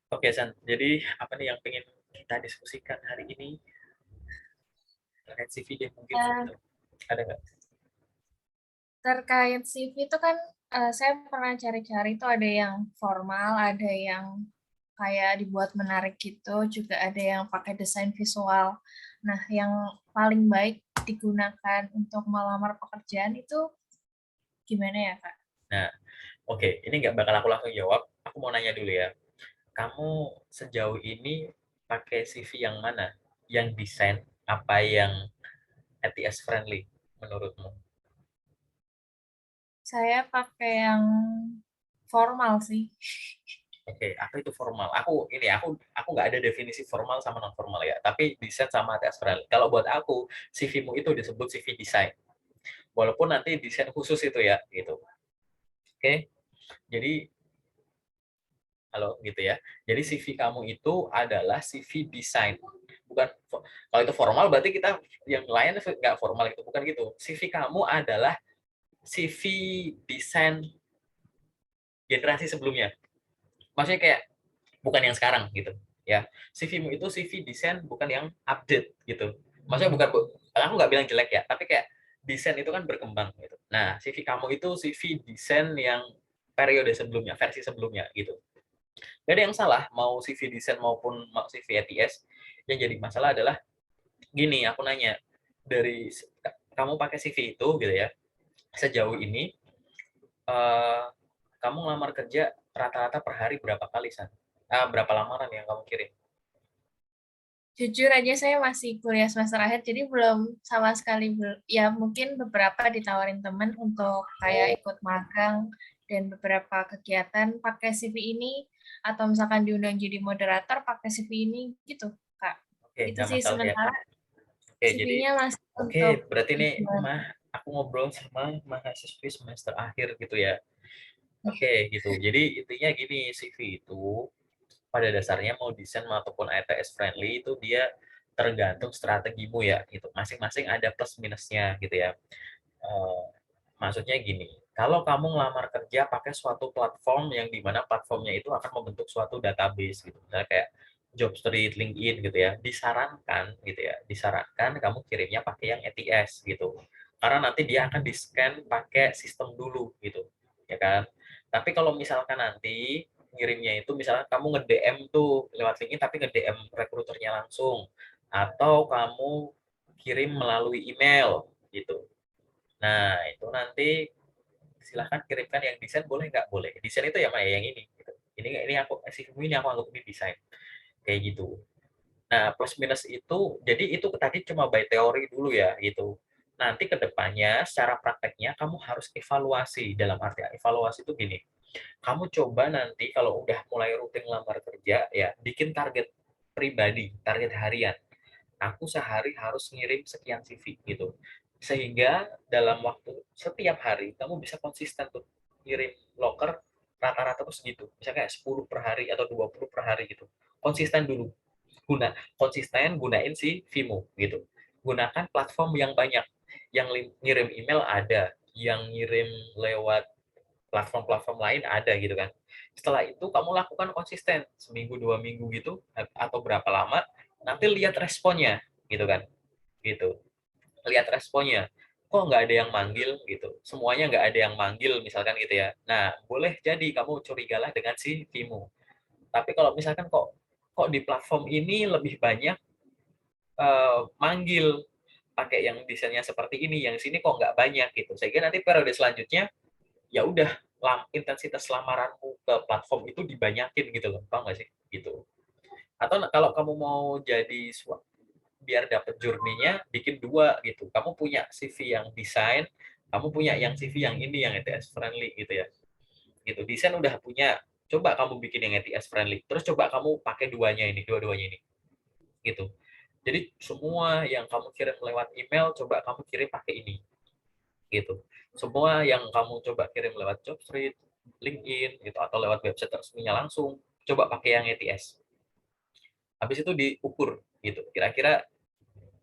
Oke, San. Jadi apa nih yang pengen kita diskusikan hari ini terkait CV deh mungkin Eh, gitu. Ada nggak? Terkait CV itu kan saya pernah cari-cari itu ada yang formal, ada yang kayak dibuat menarik gitu, juga ada yang pakai desain visual. Nah, yang paling baik digunakan untuk melamar pekerjaan itu gimana ya, Kak? Nah, oke, ini nggak bakal aku langsung jawab. Aku mau nanya dulu ya. Kamu sejauh ini pakai CV yang mana? Yang desain apa yang ATS friendly menurutmu? Saya pakai yang formal sih. Oke, apa itu formal? Aku nggak ada definisi formal sama non formal ya. Tapi desain sama ATS friendly. Kalau buat aku, CV-mu itu disebut CV desain. Walaupun nanti desain khusus itu ya, gitu. Oke, jadi halo gitu ya. Jadi CV kamu itu adalah CV desain. Bukan kalau itu formal berarti kita yang lain nggak formal itu bukan gitu. CV kamu adalah CV desain generasi sebelumnya. Maksudnya kayak bukan yang sekarang gitu ya. CV-mu itu CV desain bukan yang update gitu. Maksudnya bukan aku nggak bilang jelek ya, tapi kayak desain itu kan berkembang gitu. Nah, CV kamu itu CV desain yang periode sebelumnya, versi sebelumnya gitu. Gak ada yang salah mau CV desain maupun mau CV ATS. Yang jadi masalah adalah gini, aku nanya dari kamu pakai CV itu gitu ya. Sejauh ini eh, kamu ngelamar kerja rata-rata per hari berapa kali San? Berapa lamaran yang kamu kirim? Jujur aja saya masih kuliah semester akhir, jadi belum sama sekali, ya mungkin beberapa ditawarin temen untuk kayak Oh, ikut magang dan beberapa kegiatan pakai CV ini, atau misalkan diundang jadi moderator pakai CV ini gitu, Kak. oke, Itu nggak sih masalah ya. sementara Oke, jadi CV-nya masih oke, untuk berarti ini tujuan. mah aku ngobrol sama mahasiswi semester akhir gitu ya. Oke, gitu. Jadi intinya gini, CV itu pada dasarnya mau desain ataupun ATS friendly itu dia tergantung strategimu ya gitu. Masing-masing ada plus minusnya gitu ya. Eh, Maksudnya gini, kalau kamu ngelamar kerja pakai suatu platform yang dimana platformnya itu akan membentuk suatu database gitu, misalnya kayak Jobstreet, LinkedIn gitu ya, disarankan kamu kirimnya pakai yang ATS gitu, karena nanti dia akan di-scan pakai sistem dulu gitu, ya kan. Tapi kalau misalkan nanti ngirimnya itu misalnya kamu nge-DM tuh lewat LinkedIn tapi nge-DM rekruternya langsung, atau kamu kirim melalui email gitu. Nah, itu nanti silahkan kirimkan yang desain boleh nggak? Boleh. Desain itu ya Maya yang ini. Gitu. Ini aku ini aku anggap ini desain kayak gitu. Nah, plus minus itu jadi itu tadi cuma by teori dulu ya gitu. Nanti ke depannya secara prakteknya kamu harus evaluasi. Dalam arti evaluasi itu gini. Kamu coba nanti kalau udah mulai rutin lamar kerja ya, bikin target pribadi, target harian. Aku sehari harus ngirim sekian CV gitu. Sehingga dalam waktu setiap hari kamu bisa konsisten tuh ngirim loker rata-rata tuh segitu. Misalnya kayak 10 per hari atau 20 per hari gitu. Konsisten dulu. Konsisten gunain si Vimo gitu. Gunakan platform yang banyak. Yang ngirim email ada, yang ngirim lewat platform-platform lain ada gitu kan. Setelah itu kamu lakukan konsisten seminggu 2 minggu gitu atau berapa lama, nanti lihat responnya gitu kan, gitu. Lihat responnya. Kok nggak ada yang manggil gitu, semuanya nggak ada yang manggil misalkan gitu ya. Nah, boleh jadi kamu curigalah dengan si Vimo. Tapi kalau misalkan kok kok di platform ini lebih banyak manggil pakai yang desainnya seperti ini, yang sini kok nggak banyak gitu. Sehingga nanti periode selanjutnya ya udah intensitas lamaranmu ke platform itu dibanyakin gitu loh, paham nggak sih? Gitu. Atau kalau kamu mau jadi biar dapet journey-nya bikin dua gitu. Kamu punya CV yang desain, kamu punya yang CV yang ini yang ETS friendly gitu ya. Gitu. Desain udah punya, coba kamu bikin yang ETS friendly. Terus coba kamu pakai dua-duanya ini gitu. Jadi semua yang kamu kirim lewat email coba kamu kirim pakai ini gitu. Semua yang kamu coba kirim lewat Jobstreet, LinkedIn gitu atau lewat website resminya langsung, coba pakai yang ATS. Habis itu diukur gitu, kira-kira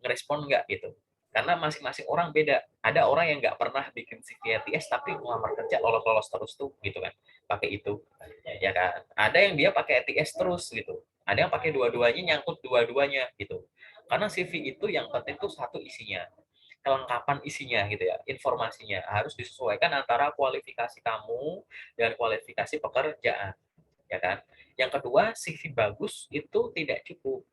ngerespon nggak gitu. Karena masing-masing orang beda. Ada orang yang nggak pernah bikin CV ATS tapi ngelamar kerja lolos-lolos terus tuh gitu kan, pakai itu. ya kan? Ada yang dia pakai ETS terus gitu. Ada yang pakai dua-duanya, nyangkut dua-duanya gitu. Karena CV itu yang penting tuh satu isinya, kelengkapan isinya gitu ya, informasinya harus disesuaikan antara kualifikasi kamu dan kualifikasi pekerjaan, ya kan? Yang kedua, CV bagus itu tidak cukup.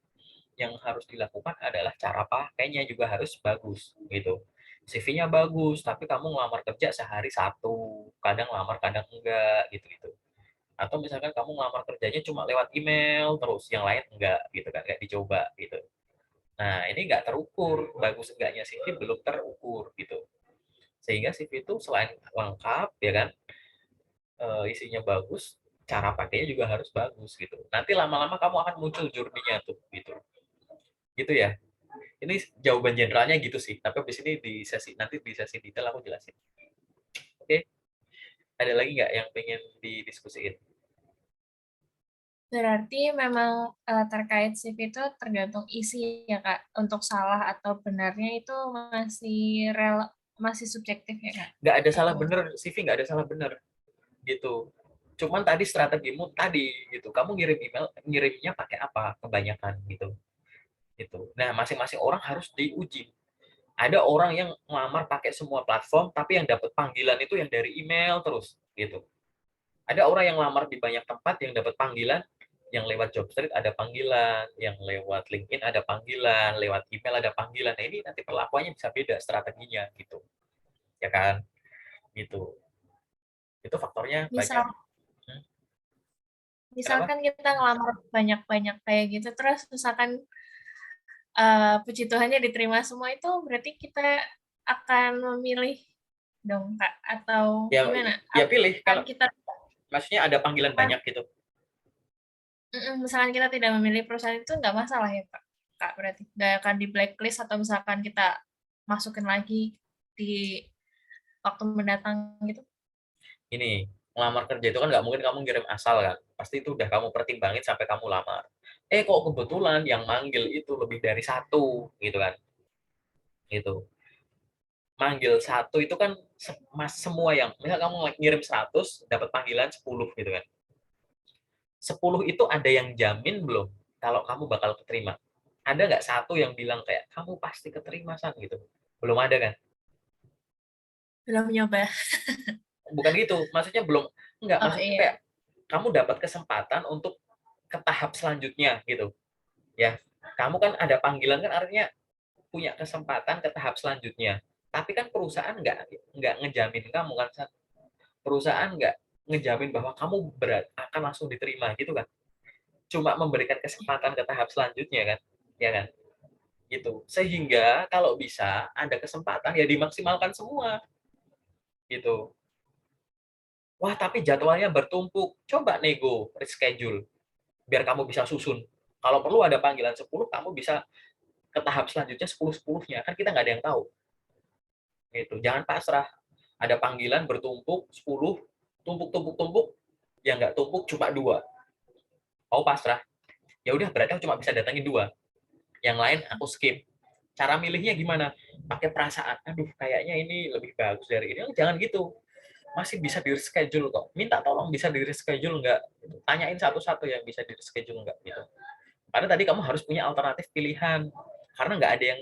Yang harus dilakukan adalah cara pakainya juga harus bagus gitu. CV-nya bagus, tapi kamu ngelamar kerja sehari satu, kadang lamar, kadang enggak gitu-gitu. Atau misalkan kamu ngelamar kerjanya cuma lewat email terus, yang lain enggak gitu kan, enggak dicoba gitu. Nah, ini enggak terukur, bagus enggaknya CV belum terukur gitu. Sehingga CV itu selain lengkap ya kan, isinya bagus, cara pakainya juga harus bagus gitu. Nanti lama-lama kamu akan muncul journey-nya tuh gitu. Gitu ya. Ini jawaban generalnya gitu sih, tapi habis ini nanti di sesi detail aku jelasin. Oke, ada lagi nggak yang pengen didiskusiin? Berarti memang terkait CV itu tergantung isi ya Kak. Untuk salah atau benarnya itu masih subjektif ya Kak. Nggak ada salah Atau bener, CV nggak ada salah bener gitu. Cuman tadi strategimu tadi gitu, kamu ngirimnya pakai apa kebanyakan gitu. Gitu. Nah, masing-masing orang harus diuji. Ada orang yang ngelamar pakai semua platform, tapi yang dapat panggilan itu yang dari email terus gitu. Ada orang yang ngelamar di banyak tempat yang dapat panggilan, yang lewat Jobstreet ada panggilan, yang lewat LinkedIn ada panggilan, lewat email ada panggilan. Nah, ini nanti perlakuannya bisa beda strateginya gitu. Ya kan? Gitu. Itu faktornya banyak. misal Hmm, kenapa? misalkan kita ngelamar banyak-banyak kayak gitu, terus misalkan puji Tuhannya diterima semua itu berarti kita akan memilih dong Kak atau Ya, gimana? ya pilih Kan kalau kita maksudnya ada panggilan banyak gitu. misalkan kita tidak memilih perusahaan itu nggak masalah ya Kak? Kak berarti nggak akan di blacklist atau misalkan kita masukin lagi di waktu mendatang gitu. Ini ngelamar kerja itu kan nggak mungkin kamu ngirim asal kan. Pasti itu udah kamu pertimbangin sampai kamu lamar. Kok kebetulan yang manggil itu lebih dari satu gitu kan. Gitu. Manggil satu itu kan semua yang misal kamu ngirim 100 dapat panggilan 10 gitu kan. 10 itu ada yang jamin belum kalau kamu bakal keterima? Ada nggak satu yang bilang kayak kamu pasti keterima San gitu? Belum ada kan? Belum nyoba. Bukan gitu, maksudnya belum, enggak, Oh maksudnya iya. kayak kamu dapat kesempatan untuk ke tahap selanjutnya gitu. Ya, kamu kan ada panggilan kan artinya punya kesempatan ke tahap selanjutnya. Tapi kan perusahaan nggak ngejamin kamu kan, perusahaan nggak ngejamin bahwa kamu akan langsung diterima gitu kan. Cuma memberikan kesempatan ke tahap selanjutnya kan, ya kan? Gitu. Sehingga kalau bisa ada kesempatan ya dimaksimalkan semua gitu. Wah, tapi jadwalnya bertumpuk. Coba nego, reschedule biar kamu bisa susun. Kalau perlu ada panggilan 10, kamu bisa ke tahap selanjutnya 10-10-nya. Kan kita nggak ada yang tahu. Gitu. Jangan pasrah. Ada panggilan bertumpuk 10, tumpuk-tumpuk-tumpuk, yang nggak tumpuk cuma 2. Mau pasrah. Ya udah, berarti aku cuma bisa datangin 2. Yang lain aku skip. Cara milihnya gimana? Pakai perasaan. Aduh, kayaknya ini lebih bagus dari ini. Jangan gitu. Masih bisa di reschedule kok. Minta tolong bisa di reschedule nggak? Tanyain satu-satu yang bisa di reschedule nggak gitu. Karena tadi kamu harus punya alternatif pilihan. Karena nggak ada yang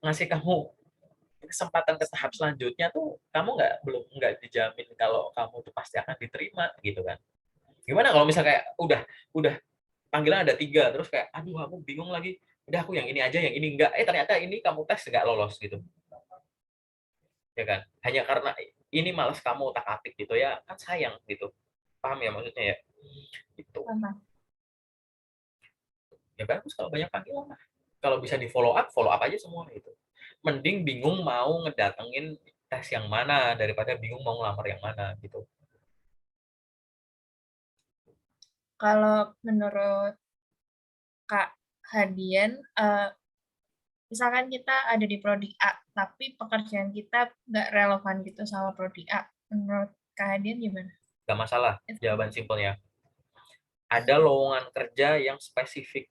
ngasih kamu kesempatan ke tahap selanjutnya tuh, kamu nggak dijamin kalau kamu tuh pasti akan diterima gitu kan. Gimana kalau misalnya kayak udah panggilan ada 3 terus kayak aduh aku bingung lagi, udah aku yang ini aja yang ini enggak, ternyata ini kamu tes nggak lolos gitu, ya kan? Hanya karena ini malas kamu otak-atik gitu ya kan, sayang gitu. Paham ya maksudnya ya? Gitu. Sama. Ya bagus kalau banyak panggilan lah. Kalau bisa di follow up aja semua itu. Mending bingung mau ngedatengin tes yang mana daripada bingung mau ngelamar yang mana gitu. Kalau menurut Kak Hadian, misalkan kita ada di prodi A, tapi pekerjaan kita nggak relevan gitu sama prodi A. Menurut Kak Hadian gimana? Gak masalah, jawaban simpelnya. Ada lowongan kerja yang spesifik.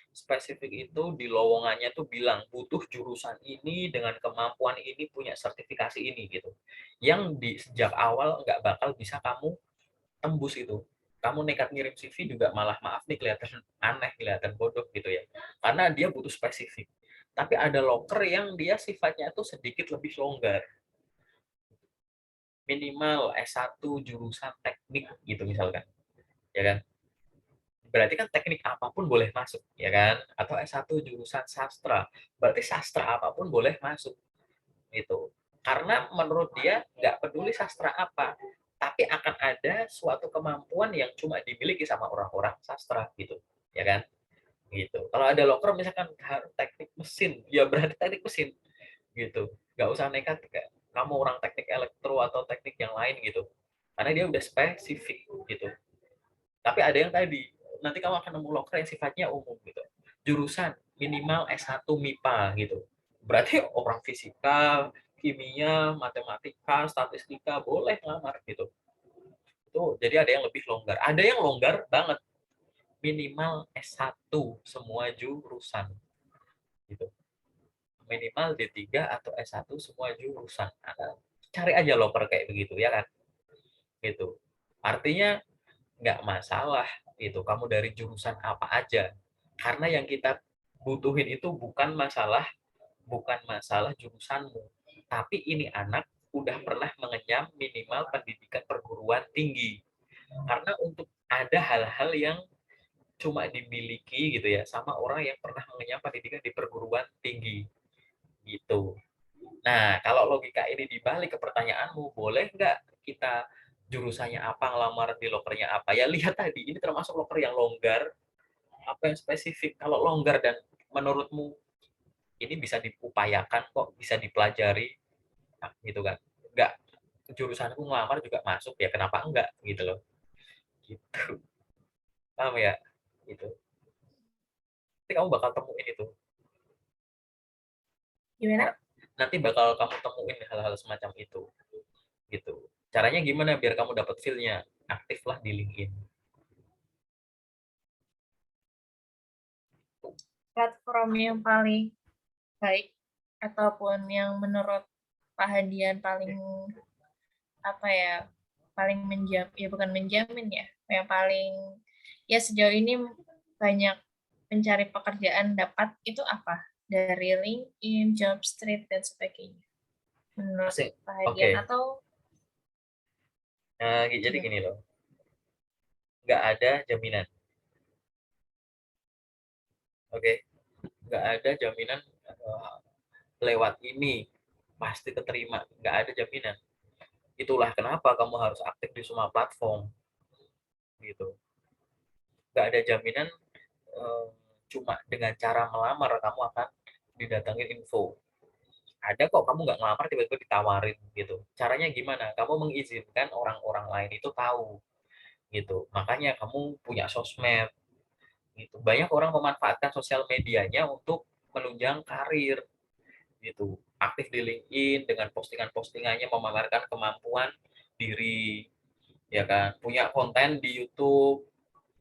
Spesifik itu di lowongannya tuh bilang butuh jurusan ini dengan kemampuan ini, punya sertifikasi ini gitu. Yang di sejak awal nggak bakal bisa kamu tembus itu. kamu nekat ngirim CV juga malah maaf nih kelihatan aneh, kelihatan bodoh gitu ya. Karena dia butuh spesifik. Tapi ada loker yang dia sifatnya tuh sedikit lebih longgar. Minimal S1 jurusan teknik gitu misalkan. Ya kan? Berarti kan teknik apapun boleh masuk, ya kan? Atau S1 jurusan sastra. Berarti sastra apapun boleh masuk gitu. Karena menurut dia nggak peduli sastra apa, tapi akan ada suatu kemampuan yang cuma dimiliki sama orang-orang sastra gitu, ya kan? Gitu. Kalau ada loker misalkan harus teknik mesin, ya berarti teknik mesin gitu. Nggak usah nekat kayak kamu orang teknik elektro atau teknik yang lain gitu. Karena dia udah spesifik gitu. Tapi ada yang tadi, nanti kamu akan nemu loker yang sifatnya umum gitu. Jurusan minimal S1 MIPA gitu. Berarti orang fisika, kimia, matematika, statistika boleh ngelamar gitu. Itu jadi ada yang lebih longgar. Ada yang longgar banget, minimal S1 semua jurusan gitu. Minimal D3 atau S1 semua jurusan. Cari aja loker kayak begitu ya kan. Gitu. Artinya nggak masalah itu kamu dari jurusan apa aja, karena yang kita butuhin itu bukan masalah jurusanmu, tapi ini anak udah pernah mengenyam minimal pendidikan perguruan tinggi. Karena untuk ada hal-hal yang cuma dimiliki gitu ya sama orang yang pernah mengenyam pendidikan di perguruan tinggi gitu. Nah, kalau logika ini dibalik ke pertanyaanmu, boleh nggak kita jurusannya apa, ngelamar di lokernya apa? Ya lihat tadi, ini termasuk loker yang longgar, apa yang spesifik. Kalau longgar dan menurutmu ini bisa diupayakan kok, bisa dipelajari, nah, gitu kan? Nggak, jurusanku ngelamar juga masuk, ya kenapa enggak, gitu loh. Gitu, paham ya? Gitu. Nanti kamu bakal temuin itu. Gimana? Nah, nanti bakal kamu temuin hal-hal semacam itu. Gitu. Caranya gimana biar kamu dapat feel-nya? Aktiflah di LinkedIn. Platform yang paling baik ataupun yang menurut Pak Hadian paling apa ya, paling ya bukan menjamin ya, yang paling ya sejauh ini banyak pencari pekerjaan dapat itu apa? Dari LinkedIn, Jobstreet dan sebagainya. Menurut Asik. Pak Oke. Okay. Hadian atau Nah, jadi gimana? gini loh. Nggak ada jaminan. Oke. Okay? Nggak ada jaminan lewat ini pasti keterima. Nggak ada jaminan. Itulah kenapa kamu harus aktif di semua platform. Gitu. Nggak ada jaminan eh, cuma dengan cara melamar kamu akan didatangin info. Ada kok kamu nggak ngelamar tiba-tiba ditawarin gitu. Caranya gimana? Kamu mengizinkan orang-orang lain itu tahu gitu. Makanya kamu punya sosmed gitu. Banyak orang memanfaatkan sosial medianya untuk menunjang karir gitu. Aktif di LinkedIn dengan postingan-postingannya memamerkan kemampuan diri, ya kan. Punya konten di YouTube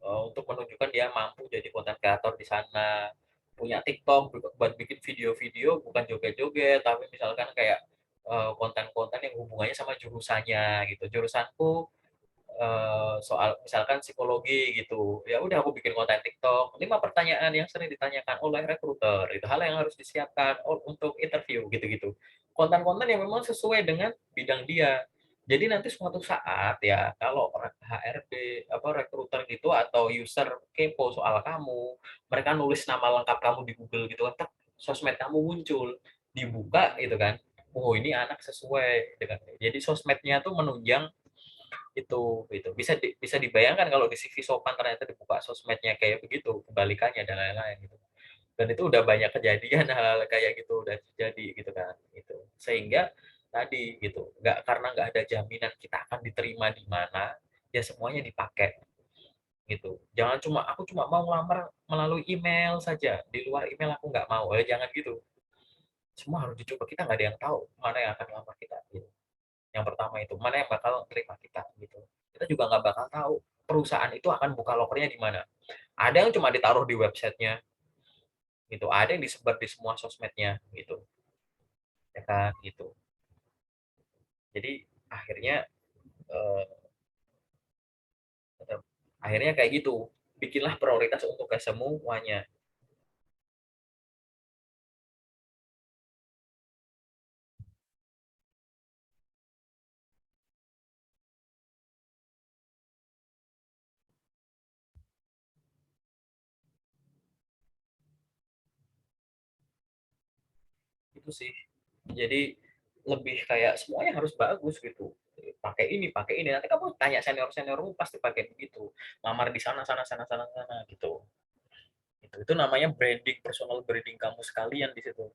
untuk menunjukkan dia mampu jadi konten kreator di sana. Punya TikTok buat bikin video-video bukan joget-joget, tapi misalkan kayak konten-konten yang hubungannya sama jurusannya gitu. Jurusanku soal misalkan psikologi gitu, ya udah aku bikin konten TikTok 5 pertanyaan yang sering ditanyakan oleh rekruter, itu hal yang harus disiapkan untuk interview gitu-gitu, konten-konten yang memang sesuai dengan bidang dia. Jadi nanti suatu saat ya kalau HRD apa rekruter gitu atau user kepo soal kamu, mereka nulis nama lengkap kamu di Google gitu kan, sosmed kamu muncul, dibuka gitu kan, oh ini anak sesuai dengan, jadi sosmednya tuh menunjang itu bisa dibayangkan kalau di CV Sopan ternyata dibuka sosmednya kayak begitu, kebalikannya dan lain-lain gitu. Dan itu udah banyak kejadian hal kayak gitu udah terjadi gitu kan itu, sehingga tadi gitu karena nggak ada jaminan kita akan diterima di mana, ya semuanya dipakai gitu. Jangan cuma aku cuma mau ngelamar melalui email saja, di luar email aku nggak mau, jangan gitu. Semua harus dicoba, kita nggak ada yang tahu mana yang akan ngelamar kita gitu. Yang pertama itu mana yang bakal terima kita gitu, kita juga nggak bakal tahu perusahaan itu akan buka lokernya di mana. Ada yang cuma ditaruh di websitenya gitu, ada yang disebar di semua sosmednya gitu, ya kan gitu. Jadi akhirnya eh, Akhirnya kayak gitu, bikinlah prioritas untuk kesemuanya. Itu sih. Jadi lebih kayak semuanya harus bagus gitu. Pakai ini. Nanti kamu tanya senior-seniormu pasti pakai begitu. Lamar di sana sana sana sana sana gitu. Itu namanya branding, personal branding kamu sekalian di situ.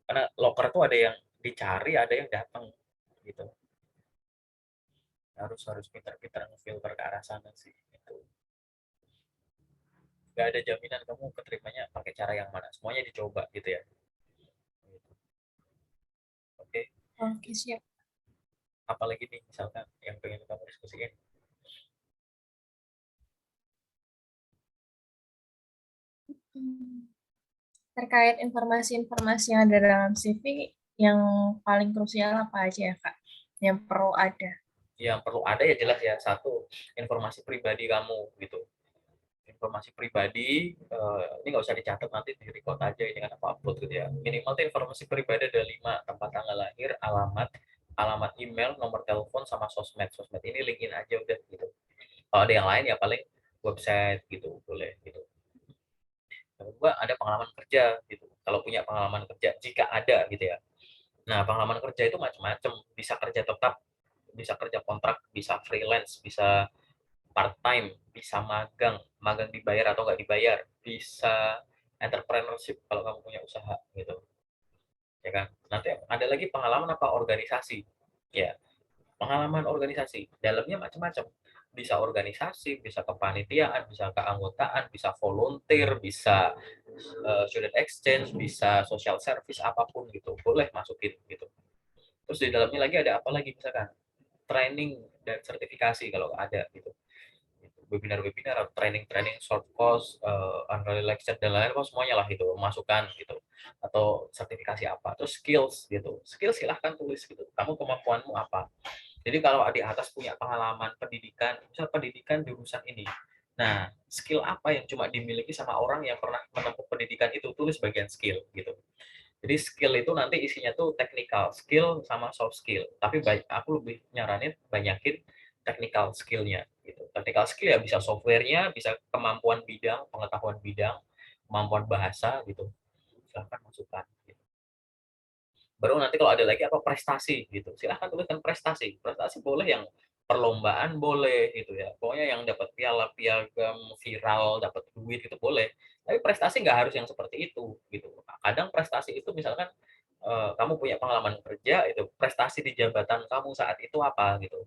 Karena loker tuh ada yang dicari, ada yang datang gitu. Harus harus pintar-pintar ngefilter ke arah sana sih. Itu. Gak ada jaminan kamu keterimanya pakai cara yang mana. Semuanya dicoba gitu ya. Gitu. Oke. Oke, siap. Apalagi nih misalkan yang pengen kamu diskusiin. Hmm. Terkait informasi-informasi yang ada dalam CV, yang paling krusial apa aja ya, Kak? Yang perlu ada. Yang perlu ada ya jelas ya, satu, informasi pribadi kamu gitu. Informasi pribadi, ini nggak usah dicatat, nanti di record aja ini kan apa upload gitu ya. Minimal tuh informasi pribadi ada 5: tempat tanggal lahir, alamat, alamat email, nomor telepon, sama sosmed. Sosmed ini linkin aja udah gitu. Kalau ada yang lain ya paling website gitu, boleh gitu. Yang kedua, ada pengalaman kerja gitu. Kalau punya pengalaman kerja, jika ada gitu ya. Nah, pengalaman kerja itu macam-macam. Bisa kerja tetap, bisa kerja kontrak, bisa freelance, bisa part time, bisa magang, magang dibayar atau nggak dibayar, bisa entrepreneurship kalau kamu punya usaha gitu, ya kan. Nanti ada lagi pengalaman apa, organisasi, ya, pengalaman organisasi dalamnya macam-macam, bisa organisasi, bisa kepanitiaan, bisa keanggotaan, bisa volunteer, bisa student exchange, bisa social service, apapun gitu boleh masukin gitu. Terus di dalamnya lagi ada apa lagi, misalkan training dan sertifikasi kalau ada gitu, webinar-webinar, training-training, short course, online lecture dan lain-lain, semuanya lah itu masukan gitu, atau sertifikasi apa, terus skills gitu, skill silahkan tulis gitu, kamu kemampuanmu apa. Jadi kalau di atas punya pengalaman pendidikan, misal pendidikan jurusan ini, nah skill apa yang cuma dimiliki sama orang yang pernah menempuh pendidikan itu, tulis bagian skill gitu. Jadi skill itu nanti isinya tuh technical skill sama soft skill. Tapi aku lebih nyaranin banyakin technical skill-nya gitu. Technical skill ya bisa software-nya, bisa kemampuan bidang, pengetahuan bidang, kemampuan bahasa gitu. Silahkan masukkan. Gitu. Baru nanti kalau ada lagi apa, prestasi gitu. Silahkan tuliskan prestasi. Prestasi boleh yang perlombaan boleh gitu ya. Pokoknya yang dapat piala, piagam, viral, dapat duit itu boleh. Tapi prestasi nggak harus yang seperti itu gitu. Kadang prestasi itu misalkan kamu punya pengalaman kerja, itu prestasi di jabatan kamu saat itu apa gitu.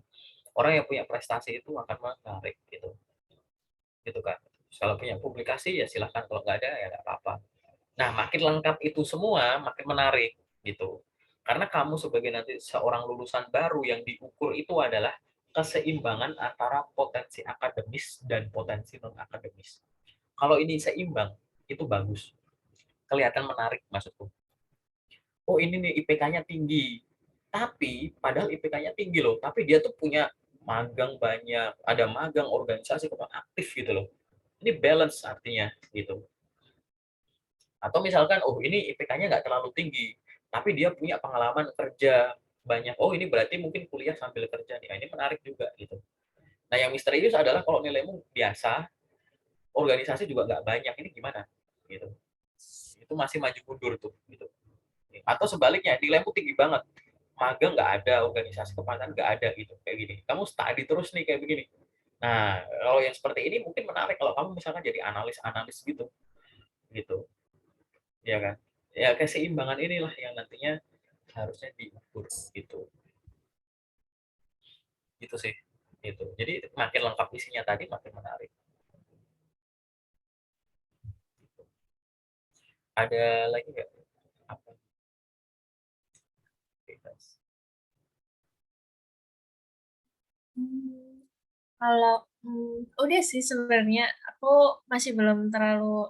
Orang yang punya prestasi itu akan menarik gitu, gitu kan. Kalau punya publikasi ya silahkan, kalau nggak ada ya nggak apa-apa. Nah, makin lengkap itu semua, makin menarik gitu. Karena kamu sebagai nanti seorang lulusan baru, yang diukur itu adalah keseimbangan antara potensi akademis dan potensi non akademis. Kalau ini seimbang, itu bagus. Kelihatan menarik maksudku. Oh ini nih IPK-nya tinggi, tapi padahal IPK-nya tinggi loh, tapi dia tuh punya magang banyak, ada magang organisasi aktif gitu loh. Ini balance artinya gitu. Atau misalkan, oh ini IPK-nya nggak terlalu tinggi, tapi dia punya pengalaman kerja banyak. Oh ini berarti mungkin kuliah sambil kerja nih. Nah, ini menarik juga gitu. Nah yang misterius adalah kalau nilaimu biasa, organisasi juga nggak banyak, ini gimana? Gitu. Itu masih maju mundur tuh. Gitu. Atau sebaliknya, nilaimu tinggi banget, magang nggak ada, organisasi kepanitiaan nggak ada gitu, kayak gini. Kamu study terus nih kayak begini. Nah, kalau yang seperti ini mungkin menarik kalau kamu misalkan jadi analis-analis gitu, gitu, ya kan? Ya keseimbangan inilah yang nantinya harusnya diukur gitu, gitu sih, gitu. Jadi makin lengkap isinya tadi makin menarik. Gitu. Ada lagi nggak? Apa? Bebas. Hmm, Kalau udah sih sebenarnya aku masih belum terlalu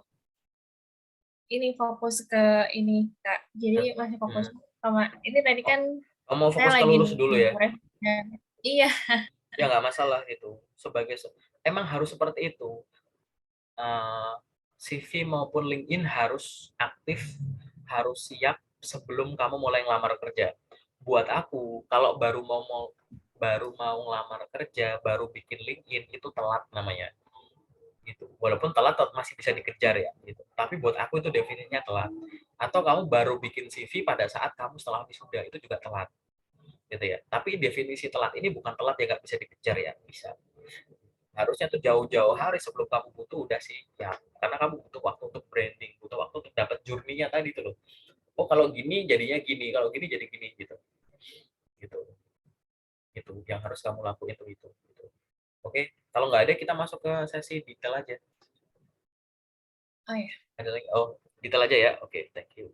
ini fokus ke ini Kak. Jadi Nah, masih fokus hmm. sama ini tadi Oh, kan oh, mau saya fokus ke lagi lulus dulu nunggu ya? refnya. Iya, Ya nggak masalah itu. Emang harus seperti itu. Eh, CV maupun LinkedIn harus aktif, harus siap sebelum kamu mulai ngelamar kerja. Buat aku, kalau baru mau ngelamar kerja, baru bikin LinkedIn itu telat namanya. Gitu. Walaupun telat masih bisa dikejar ya. Gitu. Tapi buat aku itu definisinya telat. Atau kamu baru bikin CV pada saat kamu setelah wisuda itu juga telat. Gitu ya. Tapi definisi telat ini bukan telat ya nggak bisa dikejar ya, bisa. Harusnya tuh jauh-jauh hari sebelum kamu butuh udah sih ya, karena kamu butuh waktu untuk branding, butuh waktu untuk dapat journey-nya tadi tuh loh. Oh kalau gini jadinya gini, kalau gini jadi gini gitu. Gitu. Itu yang harus kamu lakuin itu. Gitu. Oke, kalau nggak ada kita masuk ke sesi detail aja. Oh ya. Ada lagi? Oh, detail aja ya. Oke, thank you.